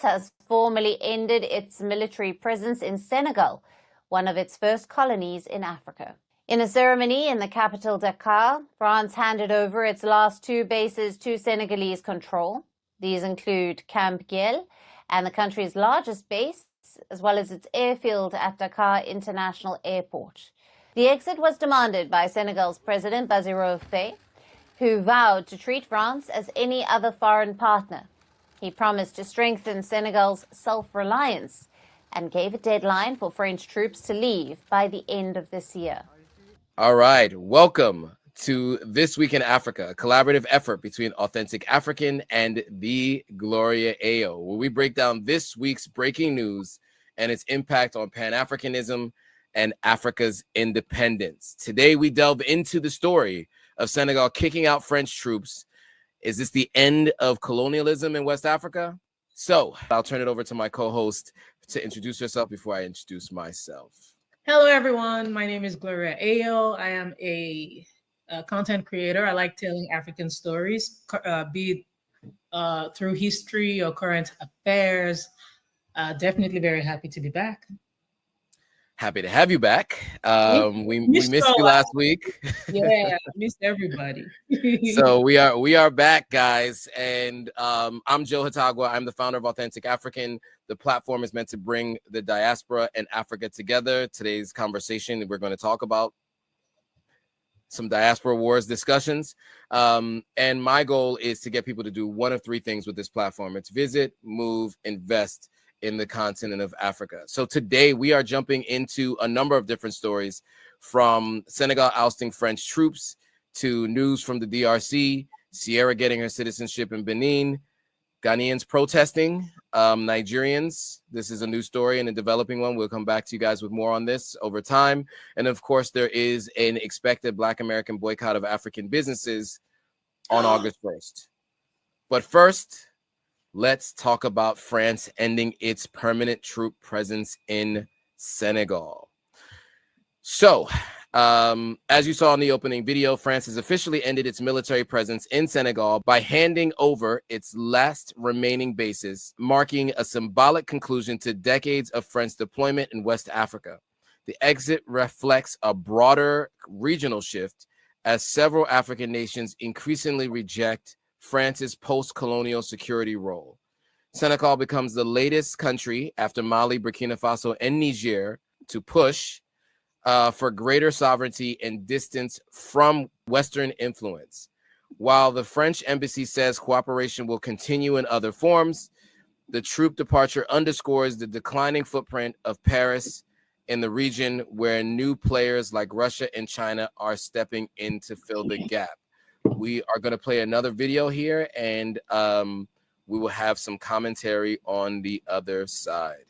has formally ended its military presence in Senegal, one of its first colonies in Africa. In a ceremony in the capital Dakar, France handed over its last 2 bases to Senegalese control. These include Camp Giel and the country's largest base, as well as its airfield at Dakar International Airport. The exit was demanded by Senegal's President Bassirou Faye, who vowed to treat France as any other foreign partner. He promised to strengthen Senegal's self-reliance and gave a deadline for French troops to leave by the end of this year. All right, welcome to This Week in Africa, a collaborative effort between Authentic African and the Gloria Ayo, where we break down this week's breaking news and its impact on Pan-Africanism and Africa's independence. Today, we delve into the story of Senegal kicking out French troops. Is this the end of colonialism in West Africa? So I'll turn it over to my co-host to introduce herself before I introduce myself. Hello, everyone. My name is Gloria Ayo. I am a content creator. I like telling African stories, be it through history or current affairs. Definitely very happy to be back. Happy to have you back. We missed you last week. Yeah, I missed everybody. So we are back, guys. And I'm Joe Hatagwa. I'm the founder of Authentic African. The platform is meant to bring the diaspora and Africa together. Today's conversation, we're going to talk about some diaspora wars discussions. And my goal is to get people to do one of 3 things with this platform. It's visit, move, invest in the continent of Africa. So today we are jumping into a number of different stories, from Senegal ousting French troops to news from the DRC, Ciara getting her citizenship in Benin, Ghanaians protesting, Nigerians. This is a new story and a developing one. We'll come back to you guys with more on this over time. And of course, there is an expected Black American boycott of African businesses on August 1st. But first, let's talk about France ending its permanent troop presence in Senegal. So, as you saw in the opening video, France has officially ended its military presence in Senegal by handing over its last remaining bases, marking a symbolic conclusion to decades of French deployment in West Africa. The exit reflects a broader regional shift as several African nations increasingly reject France's post-colonial security role. Senegal becomes the latest country after Mali, Burkina Faso, and Niger to push for greater sovereignty and distance from Western influence. While the French embassy says cooperation will continue in other forms, the troop departure underscores the declining footprint of Paris in the region, where new players like Russia and China are stepping in to fill the gap. We are going to play another video here, and we will have some commentary on the other side.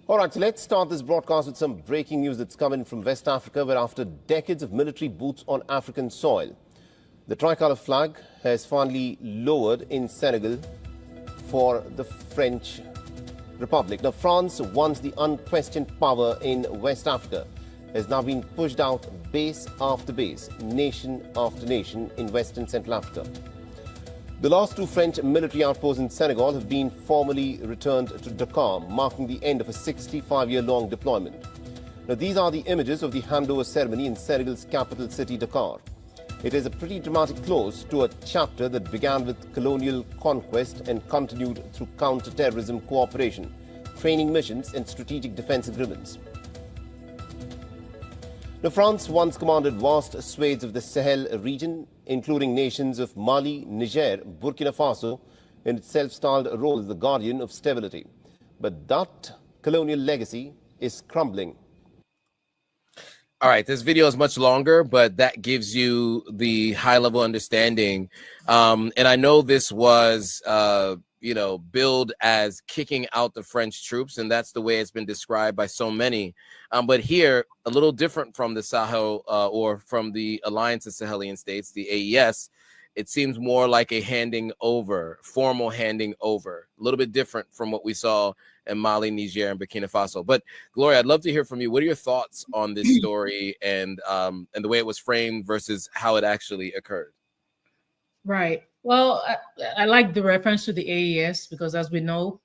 All right, so let's start this broadcast with some breaking news that's coming from West Africa, where after decades of military boots on African soil, the tricolour flag has finally lowered in Senegal for the French Republic. Now, France, once the unquestioned power in West Africa, has now been pushed out base after base, nation after nation in West and Central Africa. The last 2 French military outposts in Senegal have been formally returned to Dakar, marking the end of a 65-year-long deployment. Now, these are the images of the handover ceremony in Senegal's capital city, Dakar. It is a pretty dramatic close to a chapter that began with colonial conquest and continued through counter-terrorism cooperation, training missions, and strategic defense agreements. Now, France once commanded vast swathes of the Sahel region, including nations of Mali, Niger, Burkina Faso, in its self-styled role as the guardian of stability. But that colonial legacy is crumbling. All right, this video is much longer, but that gives you the high-level understanding. And I know this was, billed as kicking out the French troops, and that's the way it's been described by so many. But here, a little different from the Sahel or from the Alliance of Sahelian States, the AES, it seems more like a handing over, formal handing over, a little bit different from what we saw and Mali, Niger, and Burkina Faso. But Gloria, I'd love to hear from you. What are your thoughts on this story and the way it was framed versus how it actually occurred? Right. Well, I like the reference to the AES because, as we know,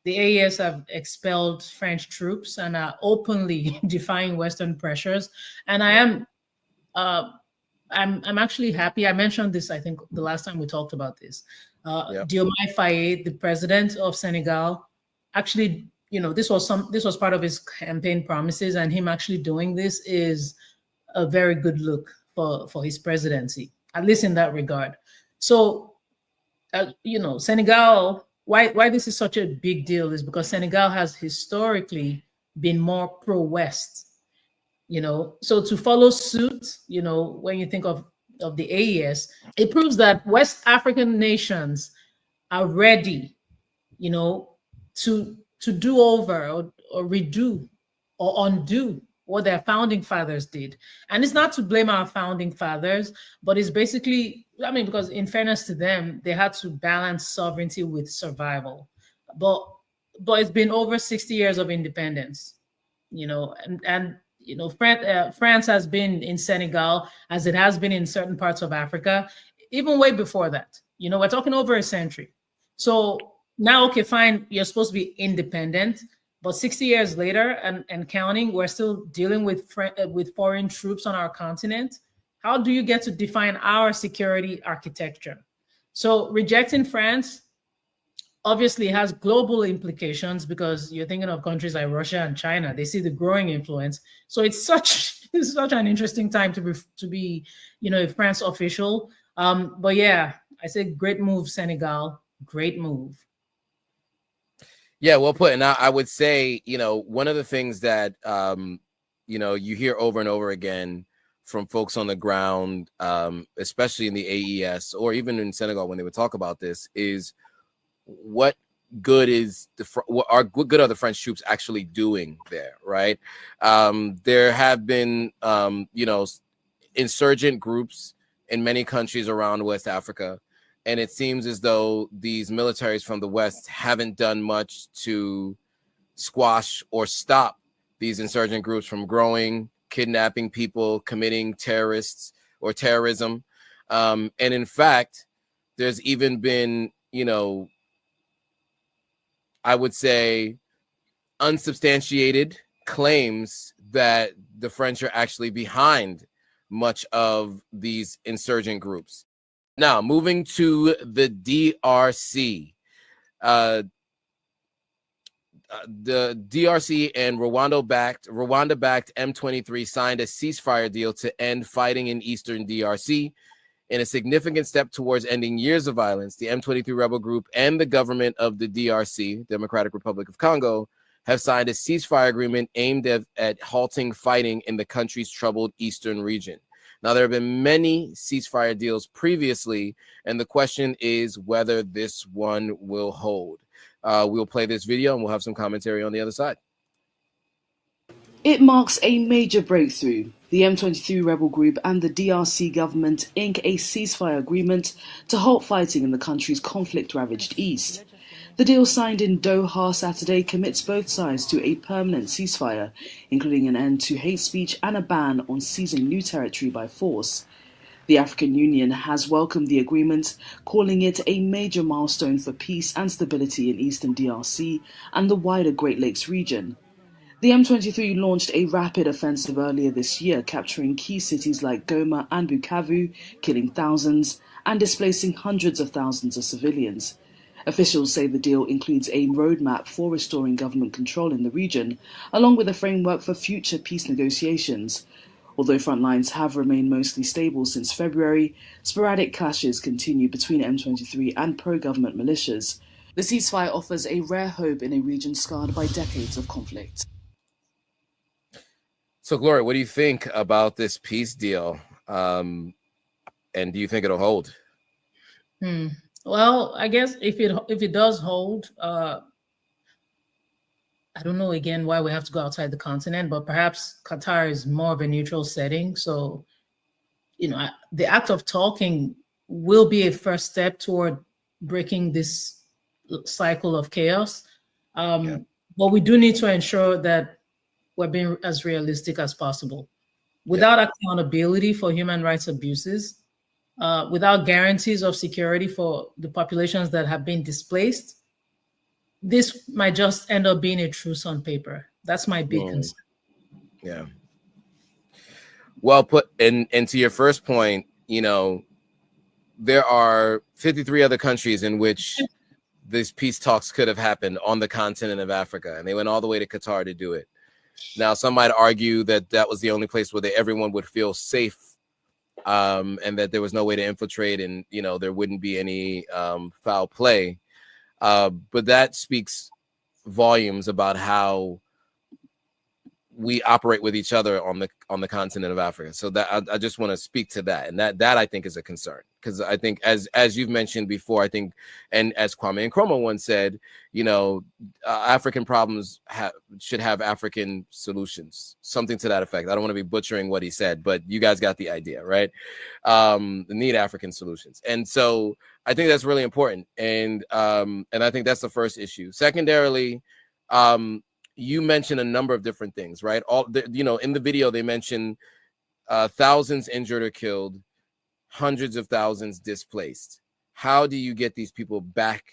the AES have expelled French troops and are openly defying Western pressures. And I'm actually happy. I mentioned this, I think, the last time we talked about this. Diomaye Faye, the president of Senegal, actually, this was part of his campaign promises, and him actually doing this is a very good look for his presidency, at least in that regard. So, Senegal, why this is such a big deal is because Senegal has historically been more pro-West. So to follow suit, when you think of the AES, it proves that West African nations are ready, to do over or redo or undo what their founding fathers did. And it's not to blame our founding fathers, but it's basically, because in fairness to them, they had to balance sovereignty with survival. But it's been over 60 years of independence, and France has been in Senegal as it has been in certain parts of Africa, even way before that. We're talking over a century. So now, okay, fine, you're supposed to be independent, but 60 years later and counting, we're still dealing with foreign troops on our continent. How do you get to define our security architecture? So rejecting France obviously has global implications because you're thinking of countries like Russia and China. They see the growing influence. So it's such an interesting time to be a France official. But yeah, I say great move, Senegal. Great move. Yeah, well put. And I would say, one of the things that, you hear over and over again from folks on the ground, especially in the AES or even in Senegal when they would talk about this, is what good what good are the French troops actually doing there, right? There have been, insurgent groups in many countries around West Africa. And it seems as though these militaries from the West haven't done much to squash or stop these insurgent groups from growing, kidnapping people, committing terrorism. And in fact, there's even been, I would say, unsubstantiated claims that the French are actually behind much of these insurgent groups. Now, moving to the DRC. The DRC and Rwanda-backed M23 signed a ceasefire deal to end fighting in eastern DRC. In a significant step towards ending years of violence, the M23 rebel group and the government of the DRC, Democratic Republic of Congo, have signed a ceasefire agreement aimed at halting fighting in the country's troubled eastern region. Now, there have been many ceasefire deals previously, and the question is whether this one will hold. We'll play this video and we'll have some commentary on the other side. It marks a major breakthrough. The M23 rebel group and the DRC government ink a ceasefire agreement to halt fighting in the country's conflict-ravaged east. The deal signed in Doha Saturday commits both sides to a permanent ceasefire, including an end to hate speech and a ban on seizing new territory by force. The African Union has welcomed the agreement, calling it a major milestone for peace and stability in eastern DRC and the wider Great Lakes region. The M23 launched a rapid offensive earlier this year, capturing key cities like Goma and Bukavu, killing thousands and displacing hundreds of thousands of civilians. Officials say the deal includes a roadmap for restoring government control in the region, along with a framework for future peace negotiations. Although front lines have remained mostly stable since February, sporadic clashes continue between M23 and pro-government militias. The ceasefire offers a rare hope in a region scarred by decades of conflict. So, Gloria, what do you think about this peace deal? And do you think it'll hold? Well, I guess if it does hold, I don't know again why we have to go outside the continent, but perhaps Qatar is more of a neutral setting. So, the act of talking will be a first step toward breaking this cycle of chaos. But we do need to ensure that we're being as realistic as possible. Without accountability for human rights abuses, without guarantees of security for the populations that have been displaced, this might just end up being a truce on paper. That's my big concern. Yeah. Well put. And to your first point, you know, there are 53 other countries in which these peace talks could have happened on the continent of Africa, and they went all the way to Qatar to do it. Now, some might argue that that was the only place where everyone would feel safe, and that there was no way to infiltrate, and you know there wouldn't be any foul play. But that speaks volumes about how we operate with each other on the continent of Africa. So that I just want to speak to that, and that I think is a concern, because I think as you've mentioned before, I think, and as Kwame Nkrumah once said, you know, African problems should have African solutions, something to that effect. I don't want to be butchering what he said, but you guys got the idea, right? Need African solutions, and so I think that's really important, and I think that's the first issue. Secondarily, you mentioned a number of different things, right? You know, in the video, they mentioned thousands injured or killed, hundreds of thousands displaced. How do you get these people back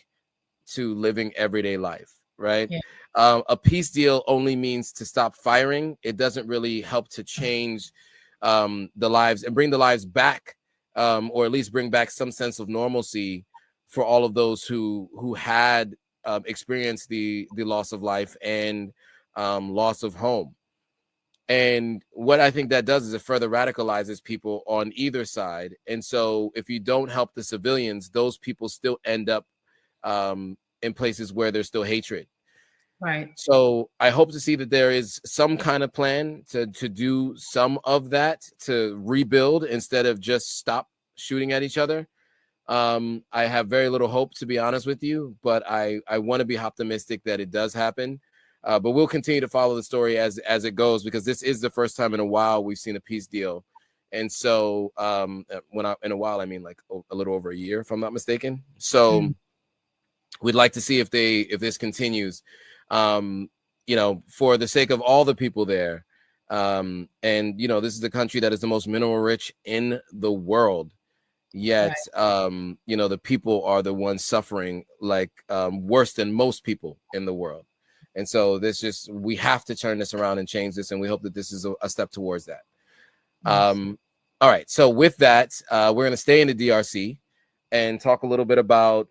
to living everyday life, right? Yeah. A peace deal only means to stop firing. It doesn't really help to change the lives and bring the lives back, or at least bring back some sense of normalcy for all of those who had experience the loss of life and loss of home. And what I think that does is it further radicalizes people on either side. And so if you don't help the civilians, those people still end up in places where there's still hatred. Right. So I hope to see that there is some kind of plan to do some of that, to rebuild instead of just stop shooting at each other. I have very little hope, to be honest with you, but I want to be optimistic that it does happen. But we'll continue to follow the story as it goes, because this is the first time in a while we've seen a peace deal. And so in a while, I mean like a little over a year, if I'm not mistaken. So we'd like to see if this continues, you know, for the sake of all the people there. And, you know, this is the country that is the most mineral rich in the world. Yet, right. You know, the people are the ones suffering like worse than most people in the world. And so we have to turn this around and change this. And we hope that this is a step towards that. Yes. All right. So with that, we're going to stay in the DRC and talk a little bit about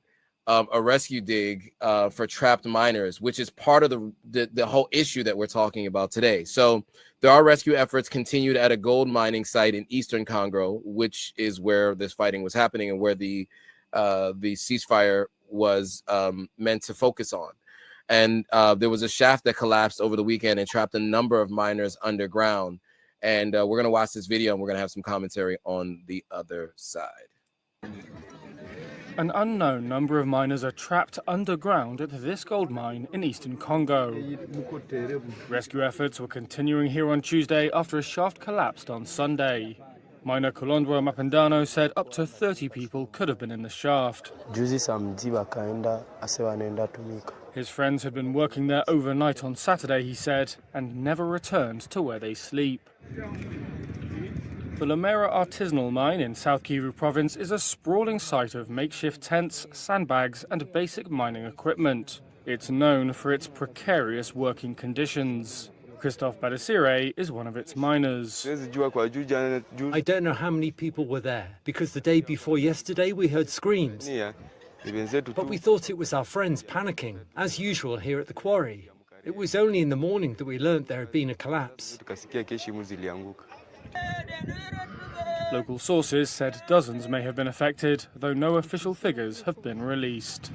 a rescue dig for trapped miners, which is part of the whole issue that we're talking about today. So there are rescue efforts continued at a gold mining site in eastern Congo, which is where this fighting was happening and where the ceasefire was meant to focus on. And there was a shaft that collapsed over the weekend and trapped a number of miners underground. And we're going to watch this video and we're going to have some commentary on the other side. An unknown number of miners are trapped underground at this gold mine in eastern Congo. Rescue efforts were continuing here on Tuesday after a shaft collapsed on Sunday. Miner Kulondwa Mapendano said up to 30 people could have been in the shaft. His friends had been working there overnight on Saturday, he said, and never returned to where they sleep. The Lamera artisanal mine in South Kivu province is a sprawling site of makeshift tents, sandbags and basic mining equipment. It's known for its precarious working conditions. Christophe Badesire is one of its miners. I don't know how many people were there, because the day before yesterday we heard screams. But we thought it was our friends panicking, as usual here at the quarry. It was only in the morning that we learned there had been a collapse. Local sources said dozens may have been affected, though no official figures have been released.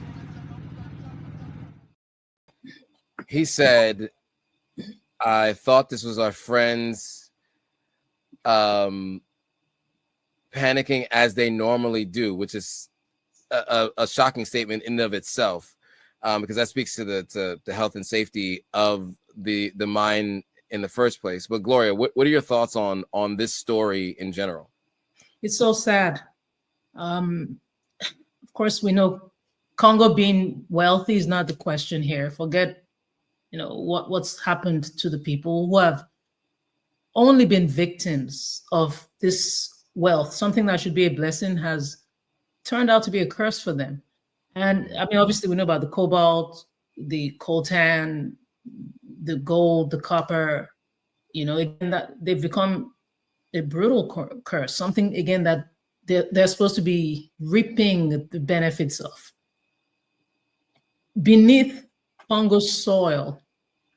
He said, I thought this was our friends panicking as they normally do, which is a shocking statement in and of itself, because that speaks to the health and safety of the mine in the first place. But Gloria, what are your thoughts on this story in general? It's so sad. Of course, we know Congo being wealthy is not the question here. Forget what's happened to the people who have only been victims of this wealth. Something that should be a blessing has turned out to be a curse for them. And I mean, obviously we know about the cobalt, the coltan, the gold, the copper, again, that they've become a brutal curse, something again that they're supposed to be reaping the benefits of. Beneath Congo's soil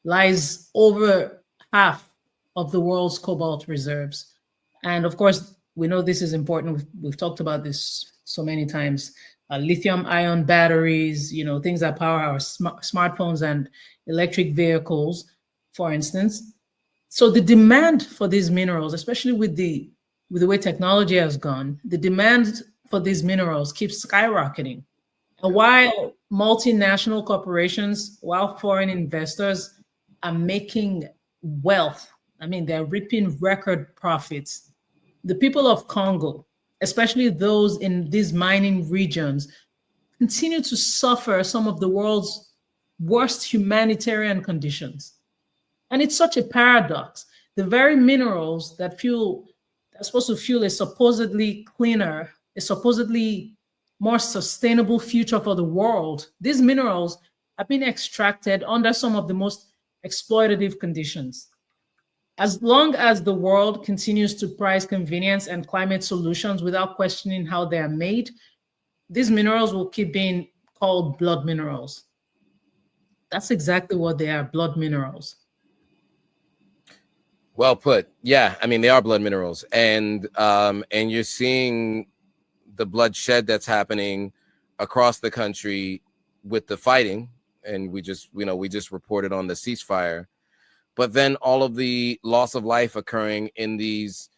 lies over half of the world's cobalt reserves. And of course, we know this is important. We've talked about this so many times. Lithium ion batteries, things that power our smartphones and electric vehicles, for instance. So the demand for these minerals, especially with the way technology has gone, the demand for these minerals keeps skyrocketing. And while multinational corporations, while foreign investors are making wealth, I mean, they're reaping record profits, the people of Congo, especially those in these mining regions, continue to suffer some of the world's worst humanitarian conditions. And it's such a paradox. The very minerals that are supposed to fuel a supposedly cleaner, a supposedly more sustainable future for the world, these minerals have been extracted under some of the most exploitative conditions. As long as the world continues to prize convenience and climate solutions without questioning how they are made, these minerals will keep being called blood minerals. That's exactly what they are, blood minerals. Well put. Yeah, I mean, they are blood minerals, and you're seeing the bloodshed that's happening across the country with the fighting, and we just reported on the ceasefire, but then all of the loss of life occurring in these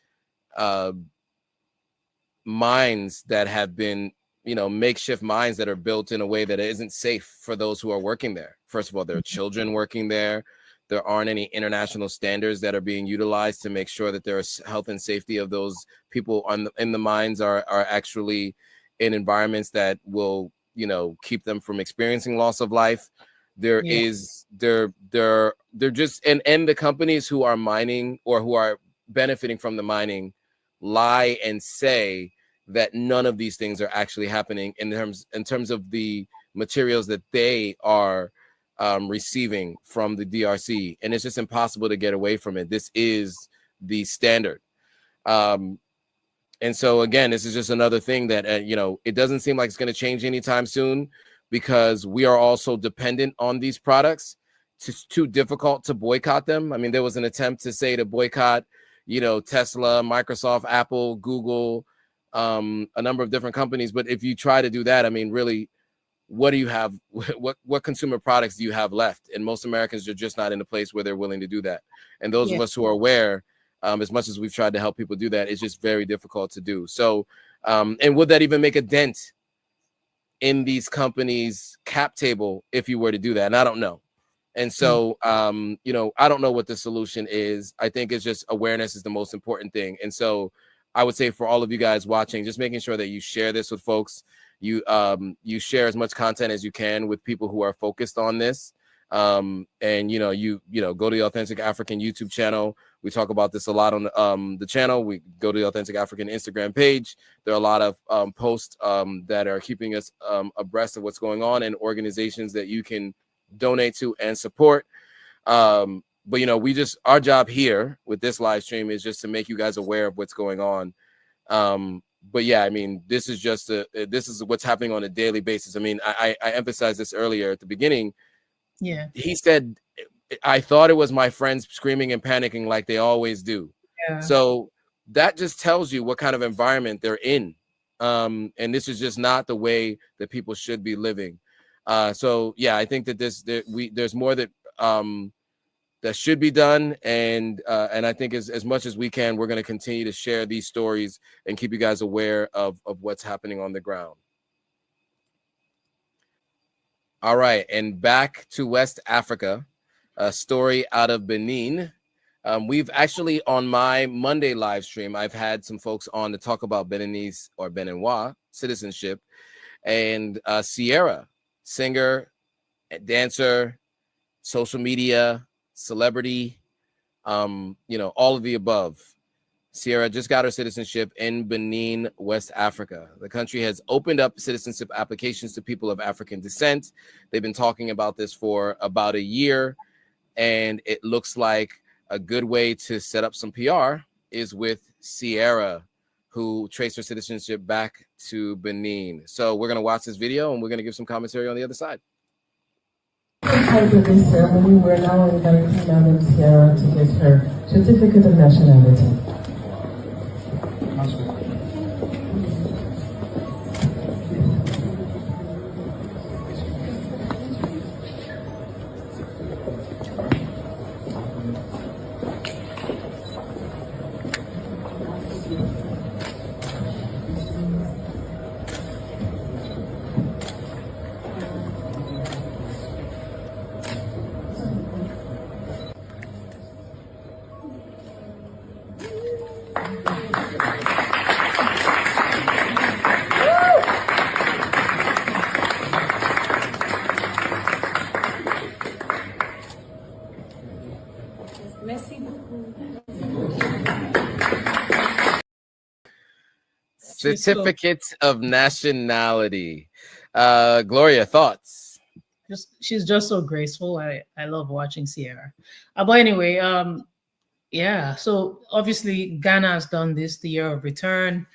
mines that have been, makeshift mines that are built in a way that isn't safe for those who are working there. First of all, there are children working there. There aren't any international standards that are being utilized to make sure that there's health and safety of those people in the mines are actually in environments that will, keep them from experiencing loss of life. They're just, and the companies who are mining or who are benefiting from the mining lie and say that none of these things are actually happening in terms of the materials that they are receiving from the DRC, and it's just impossible to get away from it. This is the standard. And so again, this is just another thing that it doesn't seem like it's going to change anytime soon, because we are also dependent on these products. It's too difficult to boycott them. I mean, there was an attempt to boycott, Tesla, Microsoft, Apple, Google, a number of different companies. But if you try to do that, I mean, really, what do you have? What consumer products do you have left? And most Americans are just not in a place where they're willing to do that. And those of us who are aware, as much as we've tried to help people do that, it's just very difficult to do. So, and would that even make a dent in these companies' cap table if you were to do that? And I don't know. And so, I don't know what the solution is. I think it's just awareness is the most important thing. And so I would say for all of you guys watching, just making sure that you share this with folks. You share as much content as you can with people who are focused on this. And you go to the Authentic African YouTube channel. We talk about this a lot on the channel. We go to the Authentic African Instagram page. There are a lot of posts that are keeping us abreast of what's going on, and organizations that you can donate to and support. But our job here with this live stream is just to make you guys aware of what's going on. But yeah, I mean, this is just this is what's happening on a daily basis. I mean, I emphasized this earlier at the beginning. Yeah. He said, I thought it was my friends screaming and panicking like they always do. Yeah. So that just tells you what kind of environment they're in. And this is just not the way that people should be living. So yeah, I think that there's more that that should be done, and I think as much as we can, we're going to continue to share these stories and keep you guys aware of what's happening on the ground. All right, and back to West Africa, a story out of Benin. We've actually, on my Monday live stream, I've had some folks on to talk about Beninese or Beninois citizenship, and Ciara, singer, dancer, social media, celebrity, all of the above. Ciara just got her citizenship in Benin, West Africa. The country has opened up citizenship applications to people of African descent. They've been talking about this for about a year, and it looks like a good way to set up some PR is with Ciara, who traced her citizenship back to Benin. So we're going to watch this video, and we're going to give some commentary on the other side. After this ceremony, we're now inviting Madam Ciara to get her certificate of nationality. Certificates of nationality. Gloria, thoughts? She's just so graceful. I love watching Ciara. But anyway, yeah. So obviously Ghana has done this, the year of return.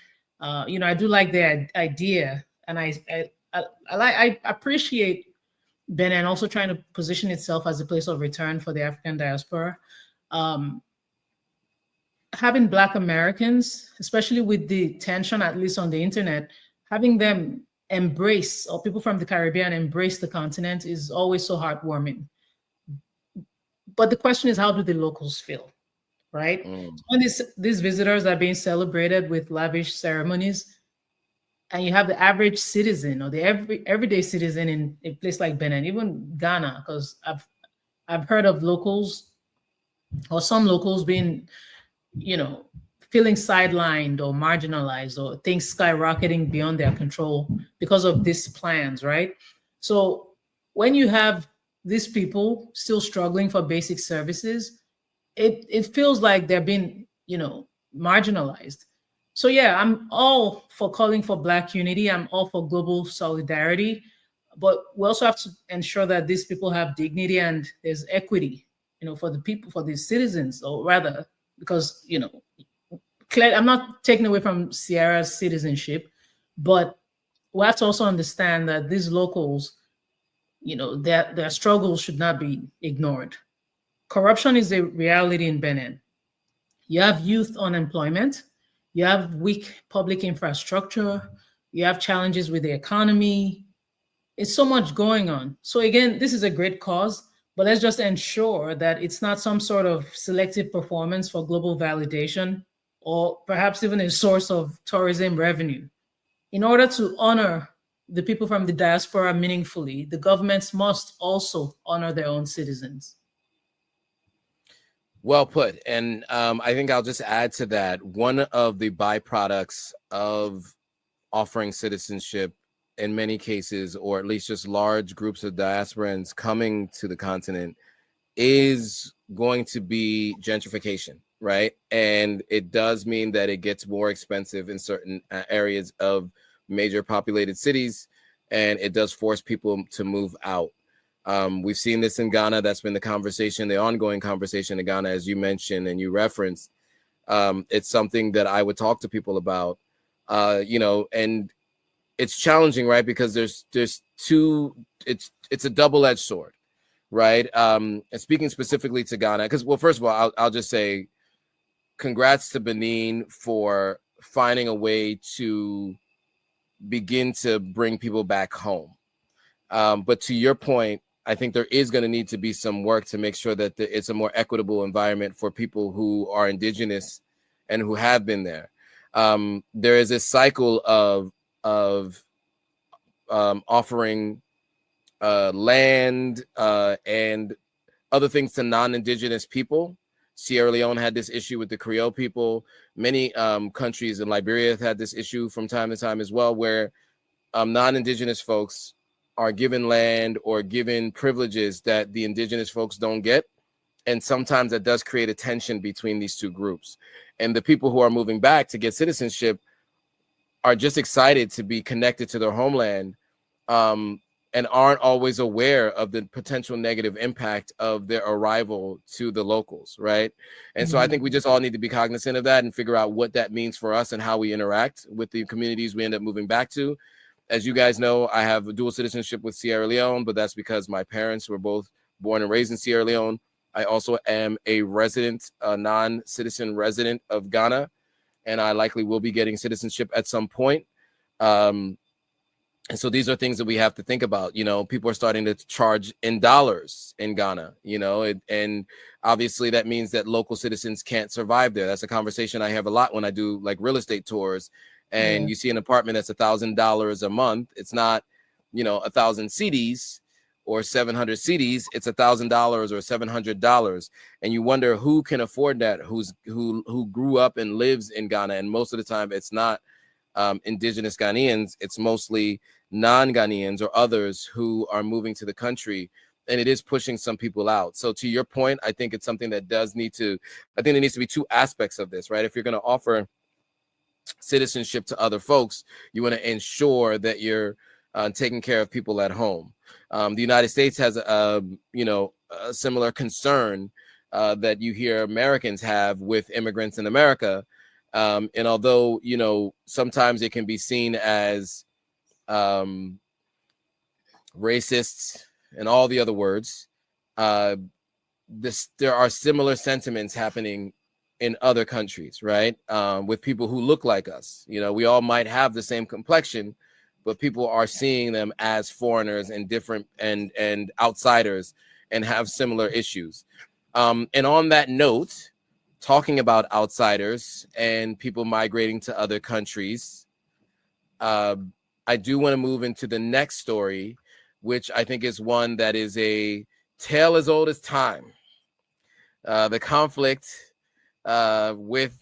I do like the idea, and I appreciate Benin also trying to position itself as a place of return for the African diaspora. Having Black Americans, especially with the tension, at least on the internet, having them embrace, or people from the Caribbean embrace the continent, is always so heartwarming. But the question is, how do the locals feel, right? When these visitors are being celebrated with lavish ceremonies, and you have the average citizen or the everyday citizen in a place like Benin, even Ghana, because I've heard of locals, or some locals being, feeling sidelined or marginalized, or things skyrocketing beyond their control because of these plans, right? So when you have these people still struggling for basic services, it feels like they're being, marginalized. So yeah, I'm all for calling for Black unity. I'm all for global solidarity, but we also have to ensure that these people have dignity and there's equity, for the people, for the citizens, or rather, because, I'm not taking away from Ciara's citizenship, but we have to also understand that these locals, their struggles should not be ignored. Corruption is a reality in Benin. You have youth unemployment, you have weak public infrastructure, you have challenges with the economy. It's so much going on. So again, this is a great cause, but let's just ensure that it's not some sort of selective performance for global validation, or perhaps even a source of tourism revenue. In order to honor the people from the diaspora meaningfully, the governments must also honor their own citizens. Well put. And I think I'll just add to that, one of the byproducts of offering citizenship in many cases, or at least just large groups of diasporans coming to the continent, is going to be gentrification, right? And it does mean that it gets more expensive in certain areas of major populated cities, and it does force people to move out. We've seen this in Ghana. That's been the conversation, the ongoing conversation in Ghana, as you mentioned and you referenced. It's something that I would talk to people about, and it's challenging, right? Because there's two, it's a double-edged sword, right? And speaking specifically to Ghana, because, well, first of all, I'll just say congrats to Benin for finding a way to begin to bring people back home. But to your point, I think there is going to need to be some work to make sure that it's a more equitable environment for people who are indigenous and who have been there. There is a cycle of offering land and other things to non-indigenous people. Sierra Leone had this issue with the Creole people. Many countries in Liberia have had this issue from time to time as well, where non-indigenous folks are given land or given privileges that the indigenous folks don't get. And sometimes that does create a tension between these two groups. And the people who are moving back to get citizenship are just excited to be connected to their homeland, and aren't always aware of the potential negative impact of their arrival to the locals, right? And so I think we just all need to be cognizant of that and figure out what that means for us and how we interact with the communities we end up moving back to. As you guys know, I have a dual citizenship with Sierra Leone, but that's because my parents were both born and raised in Sierra Leone. I also am a resident, a non-citizen resident of Ghana, and I likely will be getting citizenship at some point. And so these are things that we have to think about. You know, people are starting to charge in dollars in Ghana, you know, and obviously that means that local citizens can't survive there. That's a conversation I have a lot when I do like real estate tours, and you see an apartment that's $1,000 a month. It's not, you know, 1,000 cedis or 700 cedis. It's $1,000 or $700, and you wonder who can afford that, who grew up and lives in Ghana. And most of the time it's not indigenous Ghanaians, it's mostly non-Ghanaians or others who are moving to the country, and it is pushing some people out. So to your point, I think it's something that does need to, I think there needs to be two aspects of this, right? If you're going to offer citizenship to other folks, you want to ensure that you're taking care of people at home. The United States has a similar concern that you hear Americans have with immigrants in America. And although, you know, sometimes it can be seen as racists and all the other words, there are similar sentiments happening in other countries, right? With people who look like us. You know, we all might have the same complexion, but people are seeing them as foreigners and different and outsiders and have similar issues. And on that note, talking about outsiders and people migrating to other countries, I do want to move into the next story, which I think is one that is a tale as old as time. The conflict with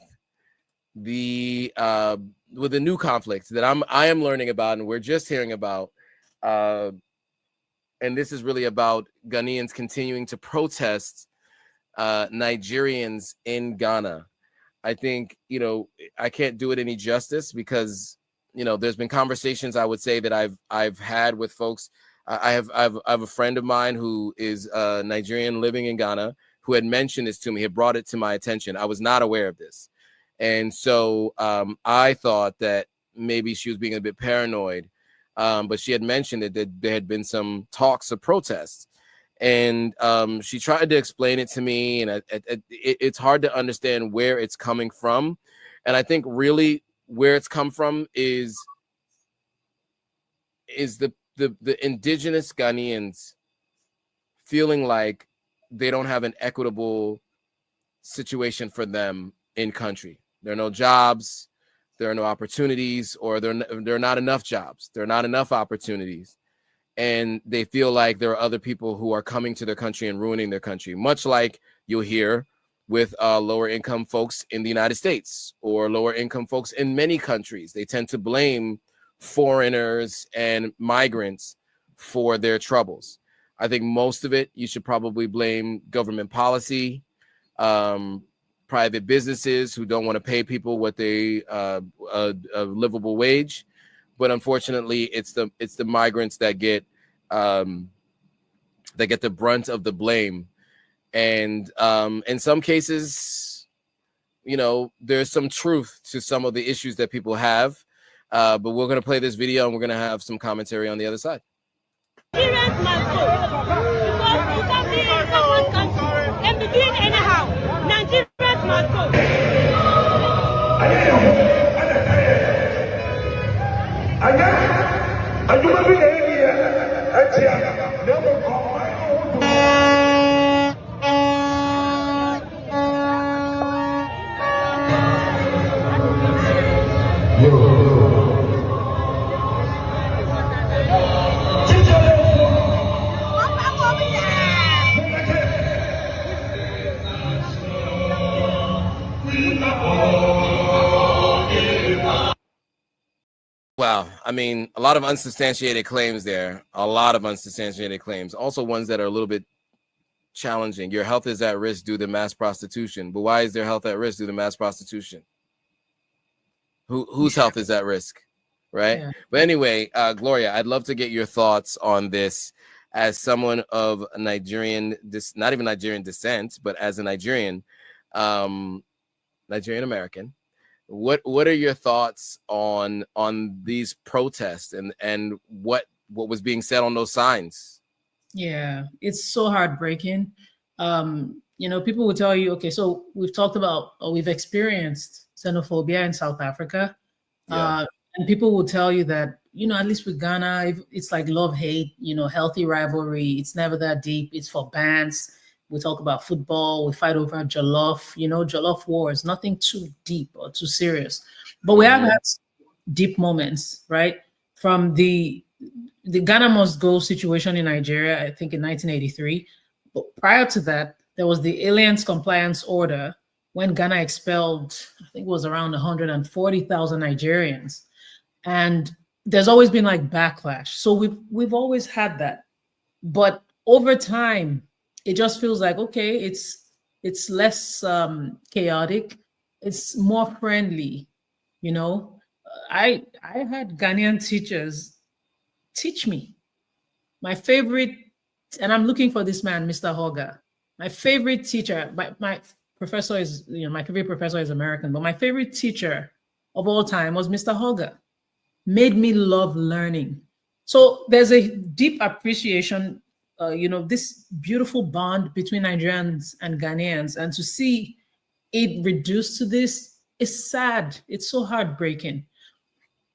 the new conflict that I am learning about, and we're just hearing about, and this is really about Ghanaians continuing to protest Nigerians in Ghana. I think, you know, I can't do it any justice because, you know, there's been conversations I would say that I've had with folks. I have a friend of mine who is Nigerian living in Ghana who had mentioned this to me, had brought it to my attention. I was not aware of this. And so I thought that maybe she was being a bit paranoid, but she had mentioned that there had been some talks of protests. And she tried to explain it to me, and it's hard to understand where it's coming from. And I think really where it's come from is the indigenous Ghanaians feeling like they don't have an equitable situation for them in country. There are no jobs, there are no opportunities, or there are not enough jobs. There are not enough opportunities. And they feel like there are other people who are coming to their country and ruining their country, much like you'll hear with lower income folks in the United States or lower income folks in many countries. They tend to blame foreigners and migrants for their troubles. I think most of it, you should probably blame government policy, private businesses who don't want to pay people what they a livable wage. But unfortunately, it's the migrants that get the brunt of the blame. And in some cases, you know, there's some truth to some of the issues that people have. But we're going to play this video and we're going to have some commentary on the other side. Nigerians must go because you can't be in someone's country and be doing anyhow. Nigerians must go. Wow. I mean, a lot of unsubstantiated claims there. A lot of unsubstantiated claims. Also ones that are a little bit challenging. Your health is at risk due to mass prostitution. But why is their health at risk due to mass prostitution? Whose health is at risk, right? Yeah. But anyway, Gloria, I'd love to get your thoughts on this as someone of Nigerian, not even Nigerian descent, but as a Nigerian, Nigerian American. What are your thoughts on these protests and what was being said on those signs? Yeah, it's so heartbreaking. People will tell you, okay, so we've talked about, or we've experienced xenophobia in South Africa. Yeah. And people will tell you that, at least with Ghana, it's like love-hate, healthy rivalry. It's never that deep. It's for bands. We talk about football. We fight over jollof, jollof wars, nothing too deep or too serious. But we have had deep moments, right? From the Ghana must go situation in Nigeria, I think in 1983. But prior to that, there was the Aliens Compliance Order when Ghana expelled, I think it was around 140,000 Nigerians. And there's always been like backlash. So we've always had that. But over time, it just feels like, okay, it's less chaotic. It's more friendly, I had Ghanaian teachers teach me. My favorite, and I'm looking for this man, Mr. Hoga. My favorite teacher, my professor is, my favorite professor is American, but my favorite teacher of all time was Mr. Hoga. Made me love learning. So there's a deep appreciation, this beautiful bond between Nigerians and Ghanaians, and to see it reduced to this is sad. It's so heartbreaking.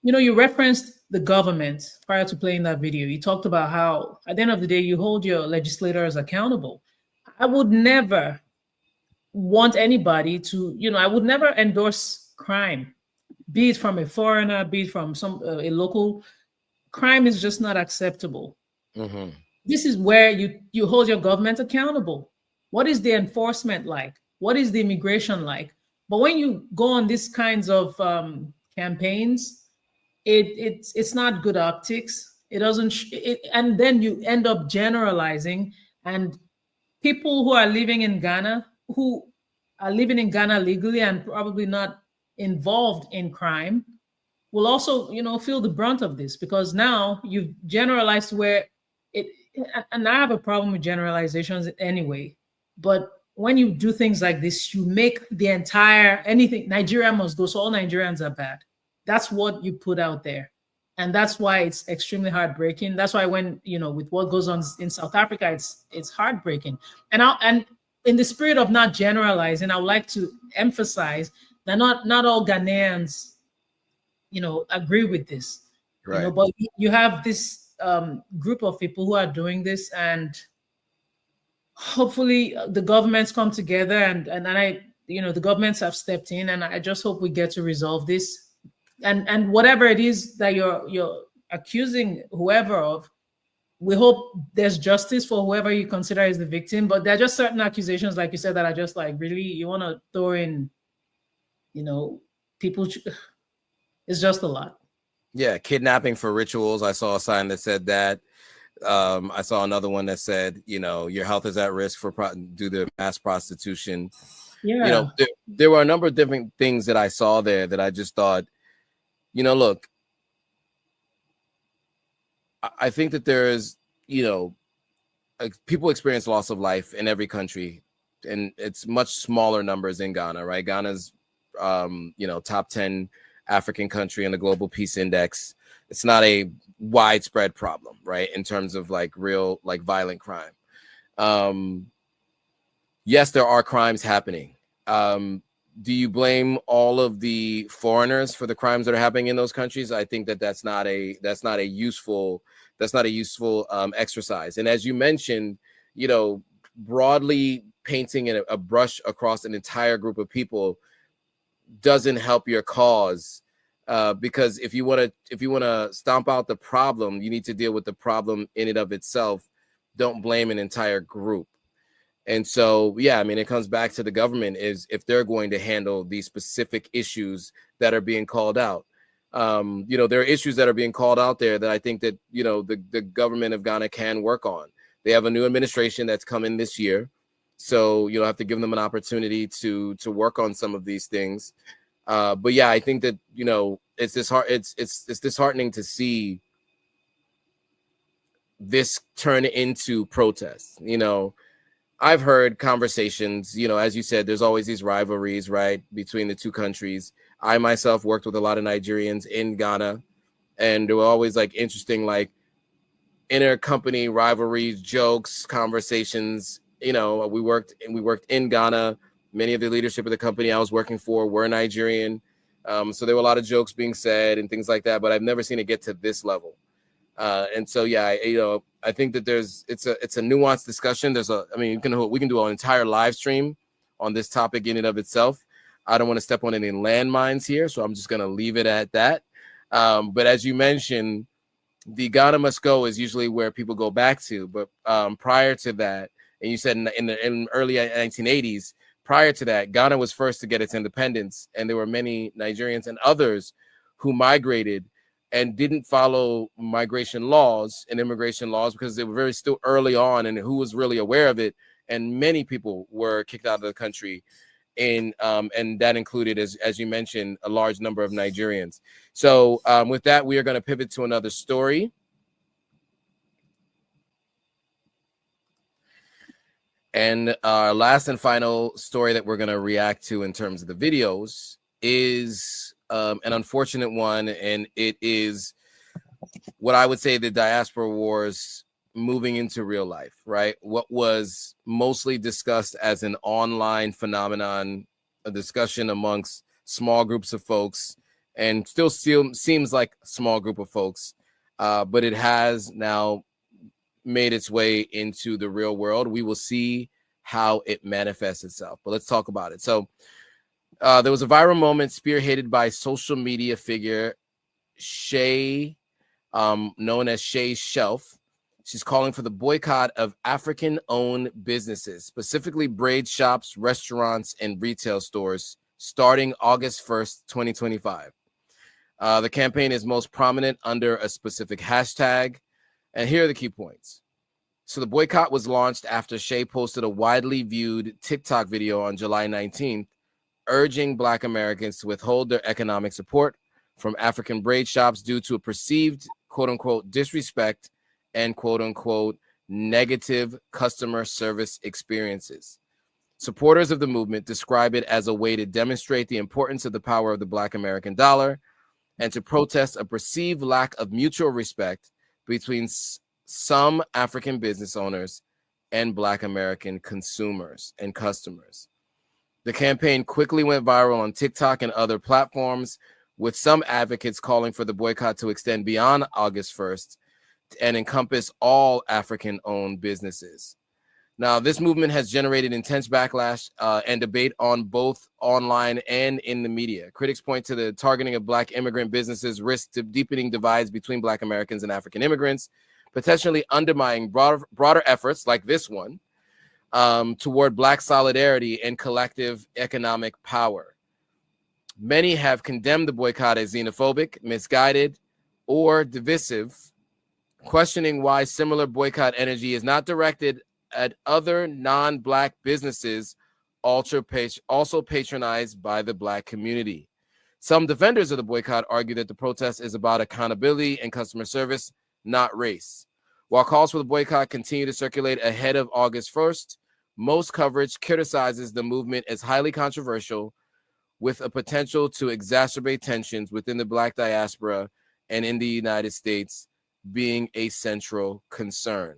You referenced the government prior to playing that video. You talked about how at the end of the day, you hold your legislators accountable. I would never want anybody to, I would never endorse crime, be it from a foreigner, be it from a local. Crime is just not acceptable. Mm-hmm. This is where you hold your government accountable. What is the enforcement like? What is the immigration like? But when you go on these kinds of campaigns, it's not good optics. It doesn't, and then you end up generalizing, and people who are living in Ghana, who are living in Ghana legally and probably not involved in crime, will also, feel the brunt of this, because now you've generalized where and I have a problem with generalizations anyway, but when you do things like this, you make the entire Nigeria must go, so all Nigerians are bad. That's what you put out there. And that's why it's extremely heartbreaking. That's why when, with what goes on in South Africa, it's heartbreaking. And in the spirit of not generalizing, I would like to emphasize that not all Ghanaians, agree with this. Right. But you have this group of people who are doing this, and hopefully the governments come together and the governments have stepped in, and I just hope we get to resolve this. And whatever it is that you're accusing whoever of, we hope there's justice for whoever you consider is the victim. But there are just certain accusations, like you said, that are just like, really, you want to throw in, people. It's just a lot. Yeah, kidnapping for rituals. I saw a sign that said that. I saw another one that said, your health is at risk due to mass prostitution. Yeah. There were a number of different things that I saw there that I just thought, look, I think that there is, people experience loss of life in every country, and it's much smaller numbers in Ghana, right? Ghana's, top 10 African country in the Global Peace Index. It's not a widespread problem, right? In terms of real, violent crime. Yes, there are crimes happening. Do you blame all of the foreigners for the crimes that are happening in those countries? I think that's not a useful exercise. And as you mentioned, broadly painting a brush across an entire group of people doesn't help your cause, because if you want to stomp out the problem, you need to deal with the problem in and of itself. Don't blame an entire group. And so, yeah, I mean, it comes back to the government, is if they're going to handle these specific issues that are being called out. You know, there are issues that are being called out there that I think that, you know, the government of Ghana can work on. They have a new administration that's come in this year. So, you know, have to give them an opportunity to work on some of these things. But yeah, I think that, you know, it's disheartening to see this turn into protests. You know, I've heard conversations, you know, as you said, there's always these rivalries, right, between the two countries. I myself worked with a lot of Nigerians in Ghana, and there were always like interesting, like intercompany rivalries, jokes, conversations. You know, we worked in Ghana. Many of the leadership of the company I was working for were Nigerian. So there were a lot of jokes being said and things like that, but I've never seen it get to this level. And so, yeah, you know, I think that it's a nuanced discussion. We can do an entire live stream on this topic in and of itself. I don't want to step on any landmines here, so I'm just going to leave it at that. But as you mentioned, the Ghana must go is usually where people go back to. But prior to that, and you said in the early 1980s, prior to that, Ghana was first to get its independence, and there were many Nigerians and others who migrated and didn't follow migration laws and immigration laws because they were still early on, and who was really aware of it. And many people were kicked out of the country, and that included, as you mentioned, a large number of Nigerians. So with that, we are going to pivot to another story. And our last and final story that we're going to react to in terms of the videos is an unfortunate one, and it is what I would say the diaspora wars moving into real life, right? What was mostly discussed as an online phenomenon, a discussion amongst small groups of folks, and still seems like a small group of folks, but it has now made its way into the real world. We will see how it manifests itself, but let's talk about it. So there was a viral moment spearheaded by social media figure Shay, known as Shay Shelf. She's calling for the boycott of African-owned businesses, specifically braid shops, restaurants, and retail stores, starting August 1st, 2025. The campaign is most prominent under a specific hashtag, and here are the key points. So the boycott was launched after Shay posted a widely viewed TikTok video on July 19th, urging Black Americans to withhold their economic support from African braid shops due to a perceived, quote-unquote, disrespect and quote-unquote negative customer service experiences. Supporters of the movement describe it as a way to demonstrate the importance of the power of the Black American dollar and to protest a perceived lack of mutual respect between some African business owners and Black American consumers and customers. The campaign quickly went viral on TikTok and other platforms, with some advocates calling for the boycott to extend beyond August 1st and encompass all African-owned businesses. Now, this movement has generated intense backlash and debate on both online and in the media. Critics point to the targeting of Black immigrant businesses risk to deepening divides between Black Americans and African immigrants, potentially undermining broader efforts like this one toward Black solidarity and collective economic power. Many have condemned the boycott as xenophobic, misguided, or divisive, questioning why similar boycott energy is not directed at other non-Black businesses also patronized by the Black community. Some defenders of the boycott argue that the protest is about accountability and customer service, not race. While calls for the boycott continue to circulate ahead of August 1st, most coverage criticizes the movement as highly controversial, with a potential to exacerbate tensions within the Black diaspora and in the United States being a central concern.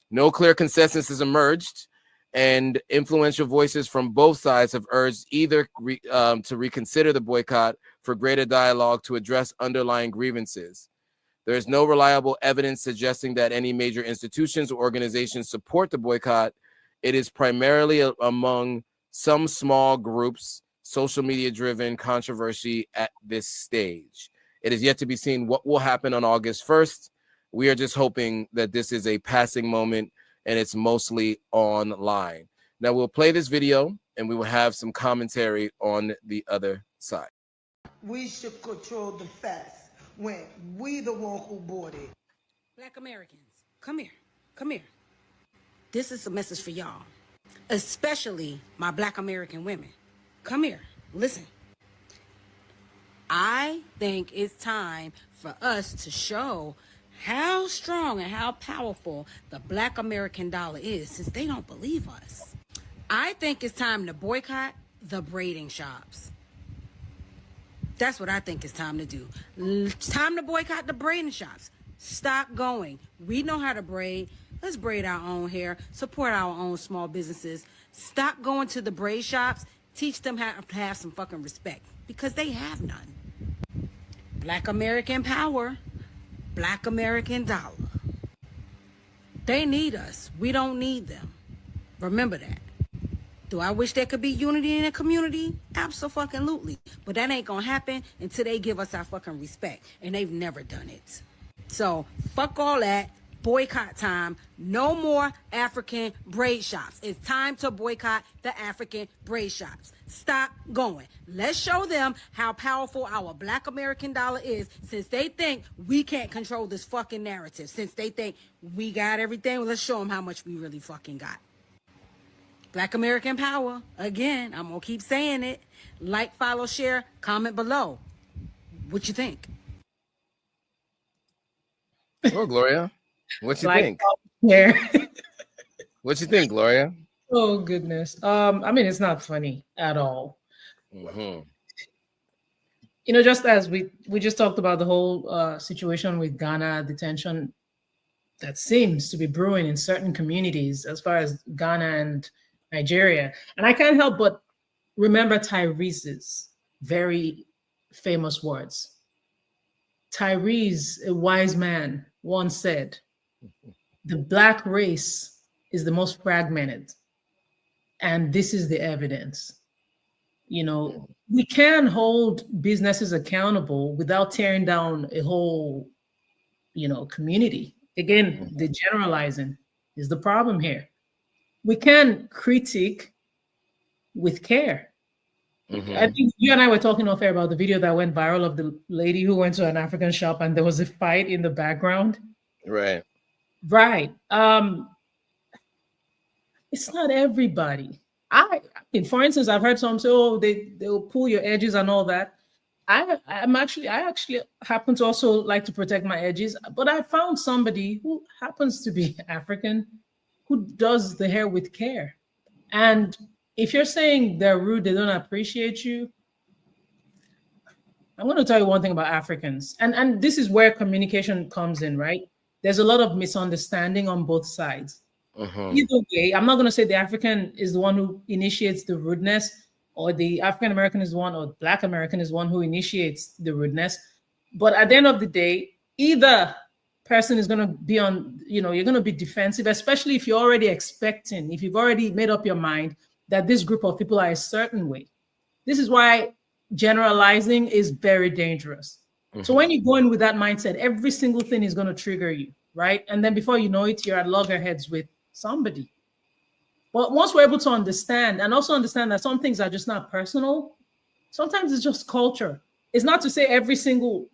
No clear consensus has emerged, and influential voices from both sides have urged either to reconsider the boycott for greater dialogue to address underlying grievances. There is no reliable evidence suggesting that any major institutions or organizations support the boycott. It is primarily among some small groups, social media-driven controversy at this stage. It is yet to be seen what will happen on August 1st. We are just hoping that this is a passing moment and it's mostly online. Now we'll play this video and we will have some commentary on the other side. we should control the fast when we the one who bought it. Black Americans, come here. Come here. This is a message for y'all, especially my Black American women. Come here. Listen. I think it's time for us to show how strong and how powerful the Black American dollar is, since they don't believe us. I think it's time to boycott the braiding shops. That's what I think it's time to do. It's time to boycott the braiding shops. Stop going. We know how to braid. Let's braid our own hair, support our own small businesses. Stop going to the braid shops. Teach them how to have some fucking respect, because they have none. Black American power, Black American dollar. They need us. We don't need them. Remember that. Do I wish there could be unity in a community? Absolutely. But that ain't gonna happen until they give us our fucking respect. And they've never done it. So, fuck all that. Boycott time. No more African braid shops. It's time to boycott the African braid shops. Stop going. Let's show them how powerful our Black American dollar is, since they think we can't control this fucking narrative. Since they think we got everything, well, let's show them how much we really fucking got. Black American power. Again, I'm going to keep saying it. Like, follow, share, comment below. What you think? Well, Gloria, what you think? Yeah. What you think, Gloria? Oh, goodness. I mean, it's not funny at all. Mm-hmm. You know, just as we just talked about the whole situation with Ghana, the tension that seems to be brewing in certain communities as far as Ghana and Nigeria. And I can't help but remember Tyrese's very famous words. Tyrese, a wise man, once said, the Black race is the most fragmented. And this is the evidence. You know, we can hold businesses accountable without tearing down a whole, you know, community. Again, the generalizing is the problem here. We can critique with care. Mm-hmm. I think you and I were talking off air about the video that went viral of the lady who went to an African shop and there was a fight in the background. Right. Right. It's not everybody. I mean, for instance, I've heard some say, "Oh, they'll pull your edges and all that." I actually happen to also like to protect my edges, but I found somebody who happens to be African who does the hair with care. And if you're saying they're rude, they don't appreciate you, I'm going to tell you one thing about Africans, and this is where communication comes in, right? There's a lot of misunderstanding on both sides. Mm-hmm. Either way, I'm not going to say the African is the one who initiates the rudeness, or the African American is the one, or Black American is one who initiates the rudeness. But at the end of the day, either person is going to be on, you know, you're going to be defensive, especially if you're already expecting, if you've already made up your mind that this group of people are a certain way. This is why generalizing is very dangerous. Mm-hmm. So when you go in with that mindset, every single thing is going to trigger you, right? And then before you know it, you're at loggerheads with somebody. But once we're able to understand, and also understand that some things are just not personal, sometimes it's just culture. It's not to say every single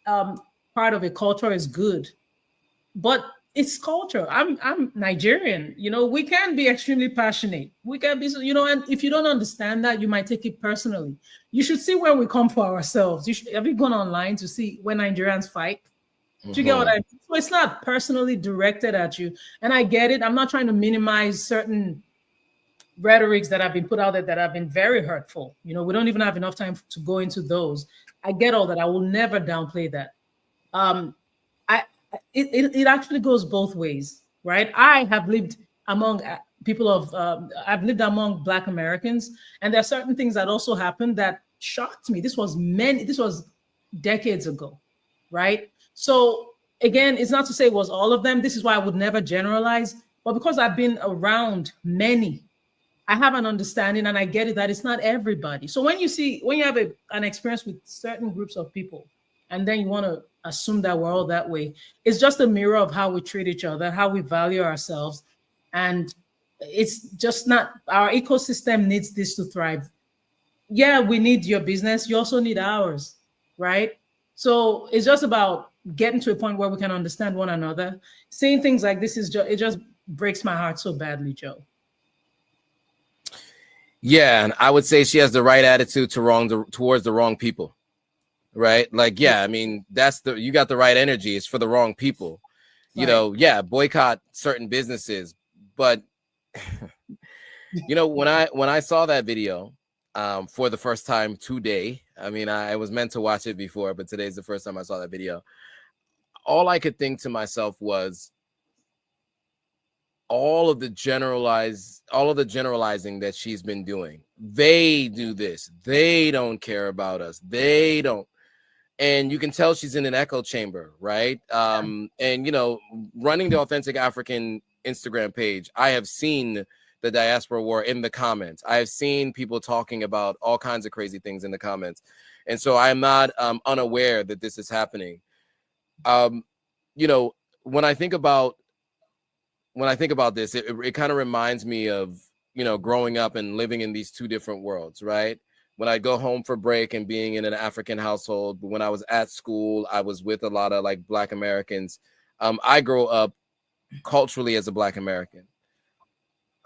part of a culture is good, but it's culture. I'm Nigerian. You know, we can be extremely passionate. We can be, you know, and if you don't understand that, you might take it personally. You should see where we come for ourselves. Have you gone online to see when Nigerians fight? Do you get what I mean? So it's not personally directed at you. And I get it. I'm not trying to minimize certain rhetorics that have been put out there that have been very hurtful. You know, we don't even have enough time to go into those. I get all that. I will never downplay that. It actually goes both ways, right? I have lived among people of, I've lived among Black Americans, and there are certain things that also happened that shocked me. This was decades ago, right? So again, it's not to say it was all of them. This is why I would never generalize, but because I've been around many, I have an understanding, and I get it that it's not everybody. So when you have an experience with certain groups of people, and then you want to assume that we're all that way, it's just a mirror of how we treat each other, how we value ourselves. And it's just not, our ecosystem needs this to thrive. Yeah, we need your business. You also need ours. right? So it's just about getting to a point where we can understand one another. Saying things like this it just breaks my heart so badly, Joe. Yeah, and I would say she has the right attitude towards the wrong people, right? Like, yeah, I mean, you got the right energy. It's for the wrong people, you know. Yeah, boycott certain businesses, but you know, when I saw that video for the first time today, I mean, I was meant to watch it before, but today's the first time I saw that video. All I could think to myself was all of the generalizing that she's been doing. They do this. They don't care about us. They don't. And you can tell she's in an echo chamber, right? And, you know, running the Authentic African Instagram page, I have seen the diaspora war in the comments. I have seen people talking about all kinds of crazy things in the comments. And so I'm not unaware that this is happening. You know, when I think about this, it kind of reminds me of, you know, growing up and living in these two different worlds, right? When I go home for break and being in an African household, but when I was at school, I was with a lot of like Black Americans. I grew up culturally as a Black American.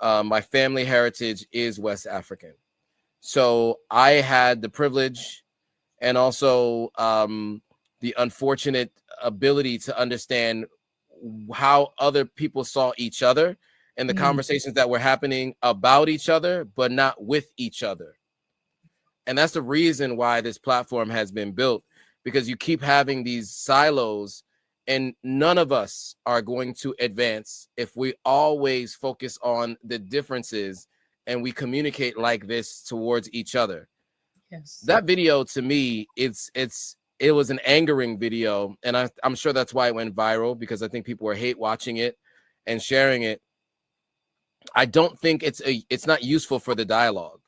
My family heritage is West African. So I had the privilege and also the unfortunate ability to understand how other people saw each other and the conversations that were happening about each other, but not with each other. And that's the reason why this platform has been built, because you keep having these silos and none of us are going to advance if we always focus on the differences and we communicate like this towards each other. Yes. That video, to me, it was an angering video, and I'm sure that's why it went viral, because I think people were hate watching it and sharing it. I don't think it's not useful for the dialogue.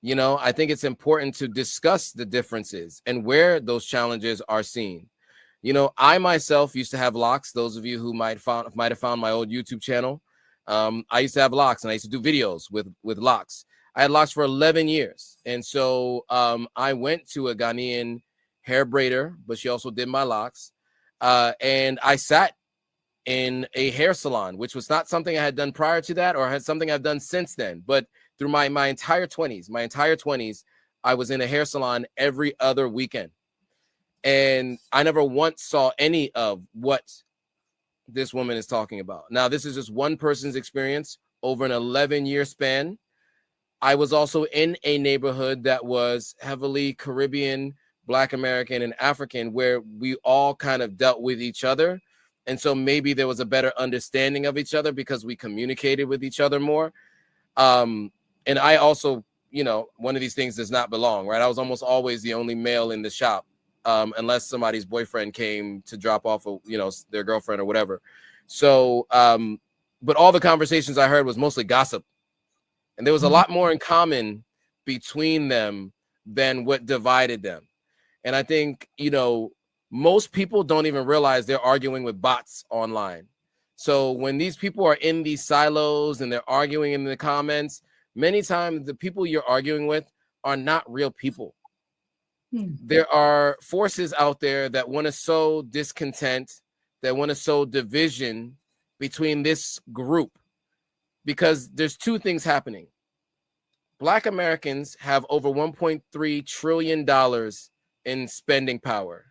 You know, I think it's important to discuss the differences and where those challenges are seen. You know, I myself used to have locks. Those of you who might have found my old YouTube channel, I used to have locks, and I used to do videos with locks. I had locks for 11 years, and so I went to a Ghanaian hair braider, but she also did my locks, and I sat in a hair salon, which was not something I had done prior to that, or had something I've done since then. But through my entire 20s, I was in a hair salon every other weekend. And I never once saw any of what this woman is talking about. Now, this is just one person's experience over an 11-year span. I was also in a neighborhood that was heavily Caribbean, Black American, and African, where we all kind of dealt with each other. And so maybe there was a better understanding of each other because we communicated with each other more. And I also, you know, one of these things does not belong, right? I was almost always the only male in the shop, unless somebody's boyfriend came to drop off, their girlfriend or whatever. So, but all the conversations I heard was mostly gossip. And there was a lot more in common between them than what divided them. And I think, you know, most people don't even realize they're arguing with bots online. So when these people are in these silos and they're arguing in the comments, many times the people you're arguing with are not real people. There are forces out there that want to sow discontent, that want to sow division between this group, because there's two things happening. Black Americans have over $1.3 trillion in spending power.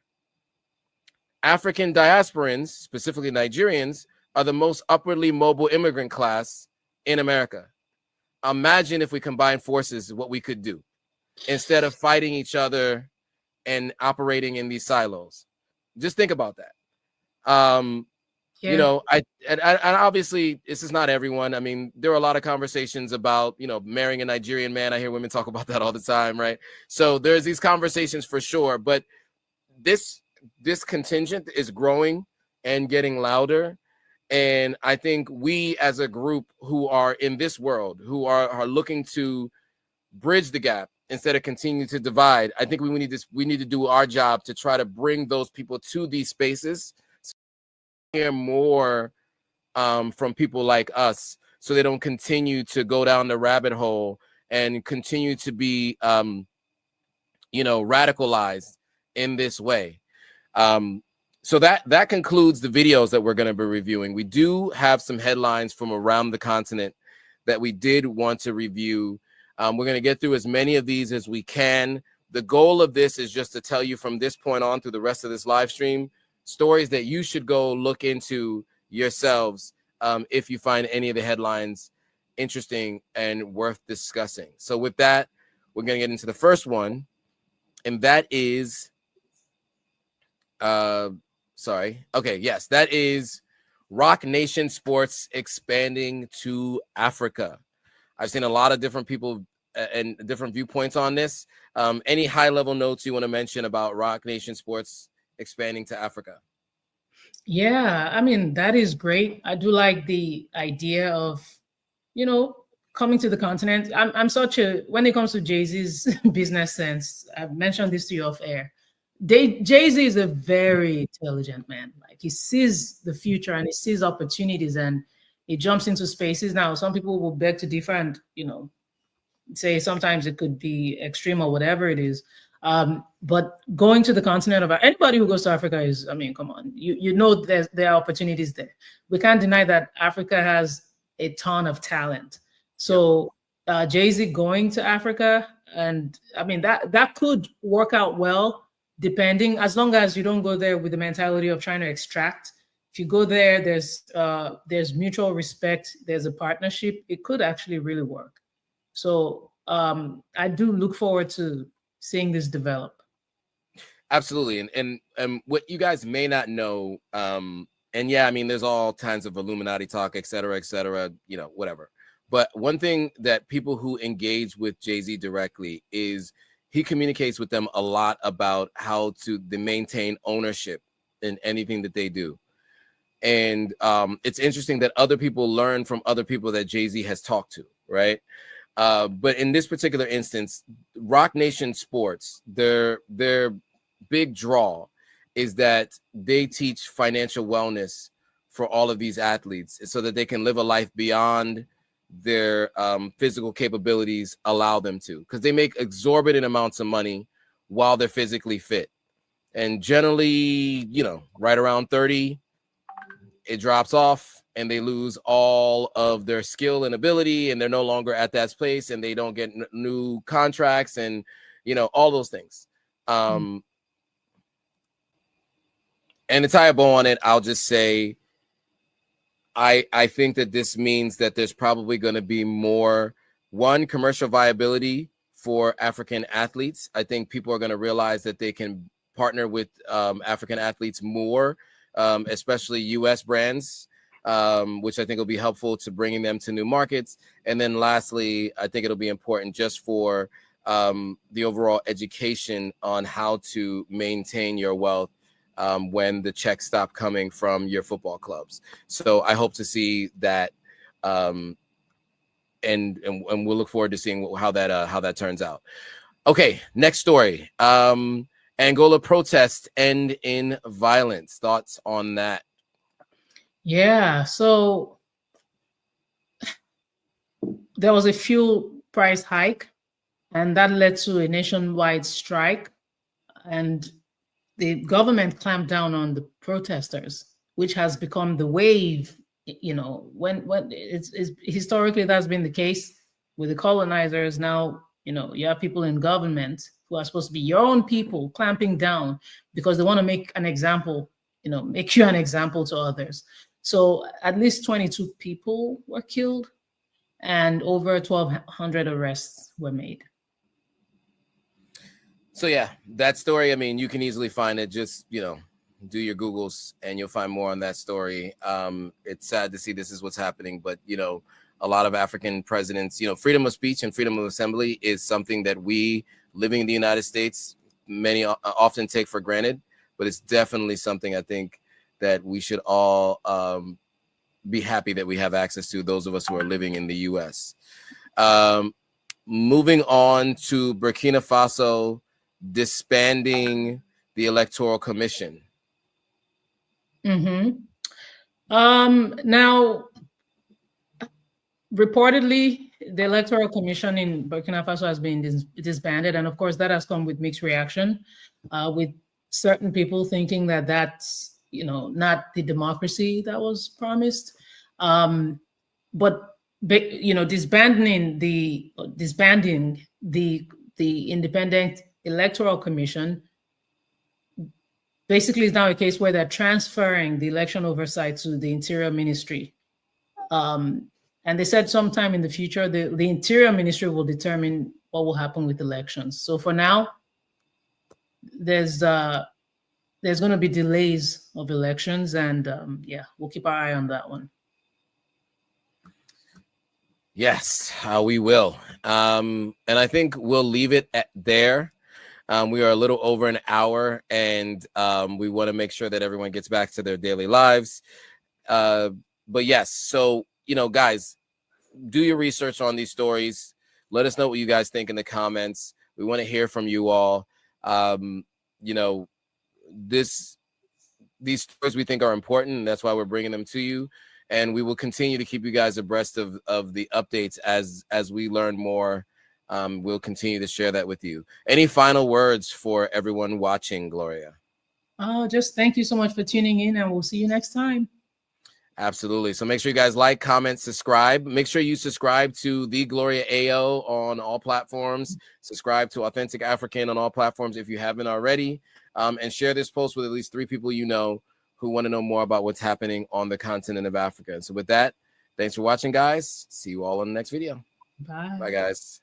African diasporans, specifically Nigerians, are the most upwardly mobile immigrant class in America. Imagine if we combine forces, what we could do instead of fighting each other and operating in these silos. Just think about that. You know, and obviously this is not everyone. I mean, there are a lot of conversations about, you know, marrying a Nigerian man. I hear women talk about that all the time, right? So there's these conversations for sure, but this contingent is growing and getting louder. And I think we as a group who are in this world, who are looking to bridge the gap instead of continue to divide, I think we need to do our job to try to bring those people to these spaces, so hear more from people like us, so they don't continue to go down the rabbit hole and continue to be, you know, radicalized in this way. So that concludes the videos that we're going to be reviewing. We do have some headlines from around the continent that we did want to review. We're going to get through as many of these as we can. The goal of this is just to tell you from this point on through the rest of this live stream, stories that you should go look into yourselves if you find any of the headlines interesting and worth discussing. So with that, we're going to get into the first one, and that is, that is Roc Nation sports expanding to Africa. I've seen a lot of different people and different viewpoints on this. Any high-level notes you want to mention about Roc Nation sports expanding to Africa? Yeah, I mean, that is great. I do like the idea of, coming to the continent. I'm such a, when it comes to Jay-Z's business sense, I've mentioned this to you off air. Jay-Z is a very intelligent man. Like, he sees the future and he sees opportunities and he jumps into spaces. Now, some people will beg to differ and, say sometimes it could be extreme or whatever it is. But going to the continent of anybody who goes to Africa is, I mean, come on, there are opportunities there. We can't deny that Africa has a ton of talent. So Jay-Z going to Africa, and I mean, that could work out well, depending, as long as you don't go there with the mentality of trying to extract. If you go there, there's mutual respect, there's a partnership, it could actually really work. So I do look forward to seeing this develop. Absolutely. And what you guys may not know, and yeah, I mean, there's all kinds of Illuminati talk, et cetera, whatever. But one thing that people who engage with Jay-Z directly is he communicates with them a lot about how to maintain ownership in anything that they do. And it's interesting that other people learn from other people that Jay-Z has talked to, right? But in this particular instance, Roc Nation Sports, their big draw is that they teach financial wellness for all of these athletes so that they can live a life beyond their physical capabilities allow them to, because they make exorbitant amounts of money while they're physically fit. And generally, right around 30, it drops off and they lose all of their skill and ability, and they're no longer at that place, and they don't get new contracts and, all those things. And to tie a bow on it, I'll just say, I think that this means that there's probably going to be more, commercial viability for African athletes. I think people are going to realize that they can partner with African athletes more, especially U.S. brands, which I think will be helpful to bringing them to new markets. And then lastly, I think it'll be important just for the overall education on how to maintain your wealth when the checks stop coming from your football clubs. So I hope to see that, and we'll look forward to seeing how that turns out. Okay, next story. Angola protests end in violence. Thoughts on that? Yeah, so there was a fuel price hike, and that led to a nationwide strike, and the government clamped down on the protesters, which has become the wave. When it's historically that's been the case with the colonizers. Now, you have people in government who are supposed to be your own people clamping down because they want to make an example, make you an example to others. So at least 22 people were killed and over 1,200 arrests were made. So yeah, that story, I mean, you can easily find it. Just, do your Googles and you'll find more on that story. It's sad to see this is what's happening, but, a lot of African presidents, freedom of speech and freedom of assembly is something that we living in the United States, many often take for granted, but it's definitely something I think that we should all be happy that we have access to, those of us who are living in the U.S. Moving on to Burkina Faso disbanding the Electoral Commission. Now, reportedly, the Electoral Commission in Burkina Faso has been disbanded, and of course, that has come with mixed reaction. With certain people thinking that that's, not the democracy that was promised. But disbanding the Independent Electoral Commission basically is now a case where they're transferring the election oversight to the Interior Ministry. And they said sometime in the future, the Interior Ministry will determine what will happen with elections. So for now, there's going to be delays of elections, and we'll keep our eye on that one. Yes, we will. And I think we'll leave it there. We are a little over an hour, and we want to make sure that everyone gets back to their daily lives. But yes, so, guys, do your research on these stories. Let us know what you guys think in the comments. We want to hear from you all. These stories we think are important, and that's why we're bringing them to you. And we will continue to keep you guys abreast of the updates as we learn more. We'll continue to share that with you. Any final words for everyone watching, Gloria? Just thank you so much for tuning in, and we'll see you next time. Absolutely. So make sure you guys like, comment, subscribe. Make sure you subscribe to The Gloria AO on all platforms. Subscribe to Authentic African on all platforms if you haven't already. And share this post with at least 3 people you know who want to know more about what's happening on the continent of Africa. And so with that, thanks for watching, guys. See you all in the next video. Bye. Bye, guys.